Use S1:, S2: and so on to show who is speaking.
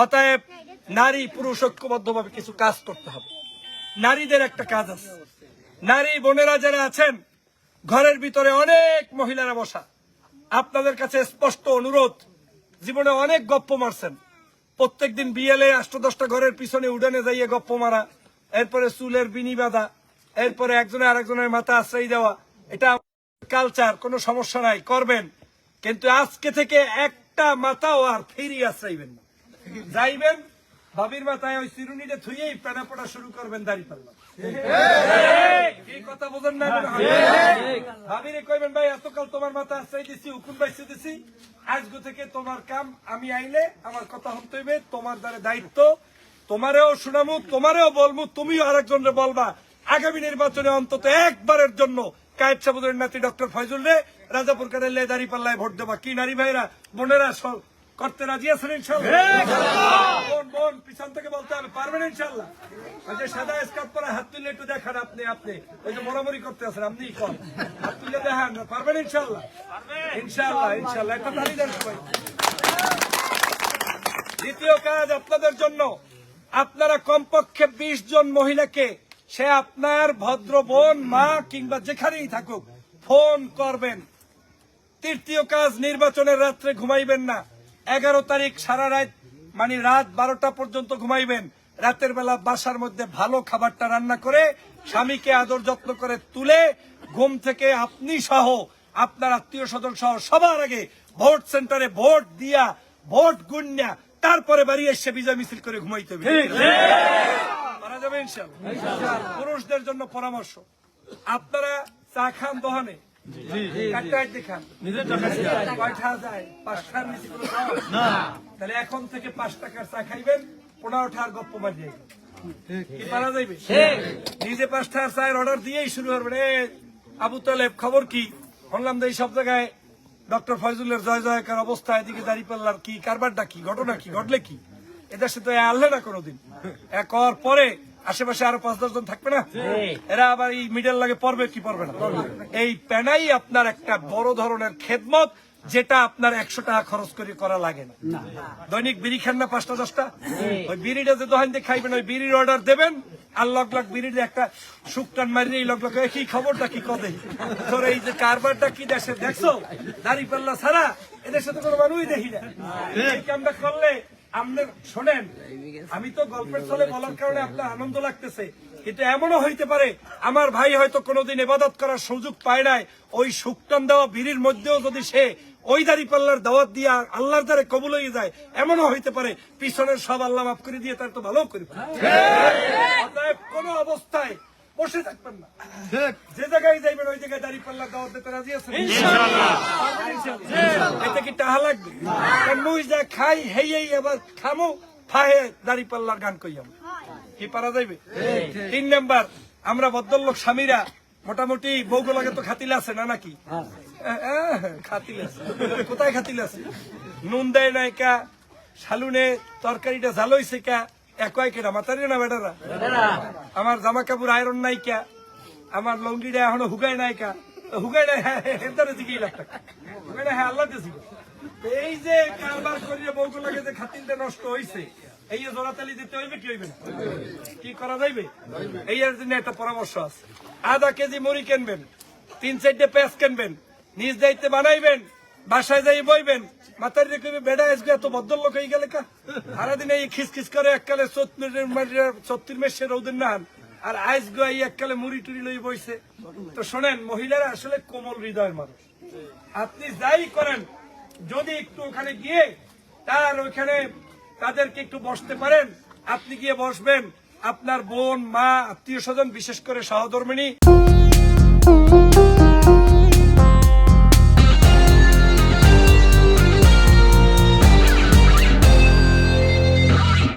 S1: অতএব নারী পুরুষ ঐক্যবদ্ধভাবে কিছু কাজ করতে হবে। নারীদের একটা কাজ আছে, নারী বোনেরা যারা আছেন ঘরের ভিতরে অনেক মহিলারা বসা, আপনাদের কাছে স্পষ্ট অনুরোধ, জীবনে অনেক গপ্প মারছেন, প্রত্যেকদিন বিয়েলে 8-10টা ঘরের পিছনে উড়ানে যাইয়ে গপ্প মারা, এরপরে চুলের বিনি বাঁধা, এরপরে একজনে আরেকজনের মাথা আশ্রয় দেওয়া, এটা কালচার, কোনো সমস্যা নাই, করবেন। কিন্তু আজকে থেকে একটা মাথাও আর ফিরিয়ে আশ্রাইবেন না। যাইবেন ভাবির মাথায় ওই চিরুনিটা থুইয়েই পেনা পড়া শুরু করবেন দাঁড়িপাল্লা। এই কথা বোঝেন না? ভাবিরে কইবেন ভাই এতকাল তোমার মাথা আশ্রয় দিছি, হুকুম বাইছে দিছি, আজকে থেকে তোমার কাম আমি আইলে আমার কথা হতে হইবে, তোমার দ্বারা দায়িত্ব, তোমারেও শুনামু, তোমারেও বলবো, তুমিও আরেকজনরে বলবা। আগামী নির্বাচনে অন্তত একবারের জন্য কায়েদ সাহেবের নাতি ডক্টর ফয়জুল রে রাজাপুর কাটালে দাঁড়িপাল্লায় ভোট দেবা। কি নারী ভাইরা বোনেরা করতে রাজি আছেন ইনশাআল্লাহ? বোন পিছন থেকে বলতে হবে, পারবেন ইনশাআল্লাহ? ওই যে সাদা স্কার্ট পরা হাত তুলে একটু দেখান, আপনি ওই যে মরামরি করতে আছেন, আপনি কম হাত তুলে দেখান, পারবেন ইনশাআল্লাহ? ইনশাআল্লাহ একটা তালি দেন সবাই। দ্বিতীয় কাজ আপনাদের জন্য, আপনারা কমপক্ষে 20 জন মহিলাকে, সে আপনার ভদ্র বোন, মা কিংবা যেখানেই থাকুক, ফোন করবেন। তৃতীয় কাজ, নির্বাচনের রাত্রে ঘুমাইবেন না। 11 তারিখ সারা রাত, মানে রাত 12টা পর্যন্ত ঘুমাইবেন। রাতের বেলা বাসার মধ্যে ভালো খাবারটা রান্না করে স্বামীকে আদর যত্ন করে তুলে ঘুম থেকে আপনি সহ আপনার আত্মীয় স্বজন সহ সবার আগে ভোট সেন্টারে ভোট দিয়া, ভোট গুন্যা, তারপরে বাড়ি এসে বিজয় মিছিল করে ঘুমাইতে হবে। মারা যাবে ইনশাআল্লাহ। পুরুষদের জন্য পরামর্শ, আপনারা চা খান দোহানে, তাহলে এখন থেকে 5 টাকার চা খাইবেন, 15 টাকার গপ্প বাজিয়ে পারা যাইবে। নিজে 5 টাকার চায়ের অর্ডার দিয়েই শুরু করবেন। আবু তালেব খবর কি? শুনলাম যে সব জায়গায় ডক্টর ফয়জুলের জয় জয়কার অবস্থা, এদিকে দাঁড়িপাল্লার কি কারবারটা কি, ঘটনা কি, ঘটলে কি? এদেশে তো আনলে না কোনোদিন। একর পরে আশেপাশে আরো 5-10 জন থাকবে না, এরা আবার এই মিডল লাগে পড়বে কি পড়বে না। এই পেনাই আপনার একটা বড় ধরনের খেদমত, যেটা আপনার 100 টাকা খরচ করে করা লাগে না। দৈনিক বিড়ি খান না 5টা-10টা, ওই বিড়িটা যে দোকান দিয়ে খাইবেন, ওই বিড়ির অর্ডার দেবেন, আর লগ লগ বিড়ির একটা শুকটান মারিয়ে এই লগ লগ কি খবরটা কি কদে তোর এই যে কারবারটা কি দেশে দেখছো, দাঁড়িপাল্লা ছাড়া এদেশে তো কোনো মানুষই দেখি না। এই কামটা করলে আপনি শোনেন, আমি তো গল্পের ছলে বলার কারণে আপনার আনন্দ লাগতেছে, কিন্তু এমনও হইতে পারে আমার ভাই হয়তো কোনোদিন ইবাদত করার সুযোগ পায় নাই, ওই শুকটান দেওয়া বিড়ির মধ্যেও যদি সে ওই দাঁড়িপাল্লার দাওয়াত দিয়ে আল্লাহর দ্বারে কবুল হয়ে যায়, এমনও হইতে পারে পিছনের সব আল্লাহ মাফ করে দিয়ে তার তো ভালো করে। কোন অবস্থায় বসে থাকবেন না, যে জায়গায় যাইবেন ওই জায়গায় দাঁড়িপাল্লার দাওয়াত দিতে রাজি আছেন ইনশাআল্লাহ? এতে কি টাহা লাগবে? মুই যা খাই হেই আবার খামো ফাহে দাঁড়িপাল্লার গান কইয়াম, কি পারা যাইবে? 3 নাম্বার, আমরা ভদ্রলোক স্বামীরা মোটামুটি বউগুলাকে তো খাতিলে আছে না নাকি? খাতিলে আছে, কোথায় খাতিলে আছে? নুন দেয় নাই কা, শালুনে তরকারিটা ঝাল হইছে কা, একই কেনা মাতারি না বেটারা? আমার জামা কাপড় আয়রন নাই কা, আমার লঙ্গিটা এখনো হুগাই নাই কা, হুগাই নাই হেদারে দিকেই লাগতো, হুগাই নাই আল্লাহ দিয়েছিল। এই যে কারবার করিয়ে বউগুলাকে যে খাতিলটা নষ্ট হইছে, এই জোড়াতালি দিতে হইবে কি হইবে না? কি করা যাইবে? এই এর জন্য একটা পরামর্শ আছে, আধা কেজি মুড়ি কিনবেন, 3-4টে পেঁয়াজ কিনবেন, নিজ দায়িত্বে বানাইবেন, বাসায় যাই বইবেন, মাথার রেখে বেড়া আসবে এত ভদ্রলোক হয়ে গেলে কা, সারাদিন এই খিসখিস করে এককালে 34 মেসে রৌদের নান, আর আইস গাই এককালে মুড়ি টুড়ি লই বইছে। তো শোনেন, মহিলারা আসলে কোমল হৃদয়ের মানুষ, আপনি যাই করেন যদি একটু ওখানে গিয়ে তার ওইখানে তাদেরকে একটু বসতে পারেন, আপনি গিয়ে বসবেন, আপনার বোন, মা, আত্মীয় স্বজন, বিশেষ করে সহধর্মিণী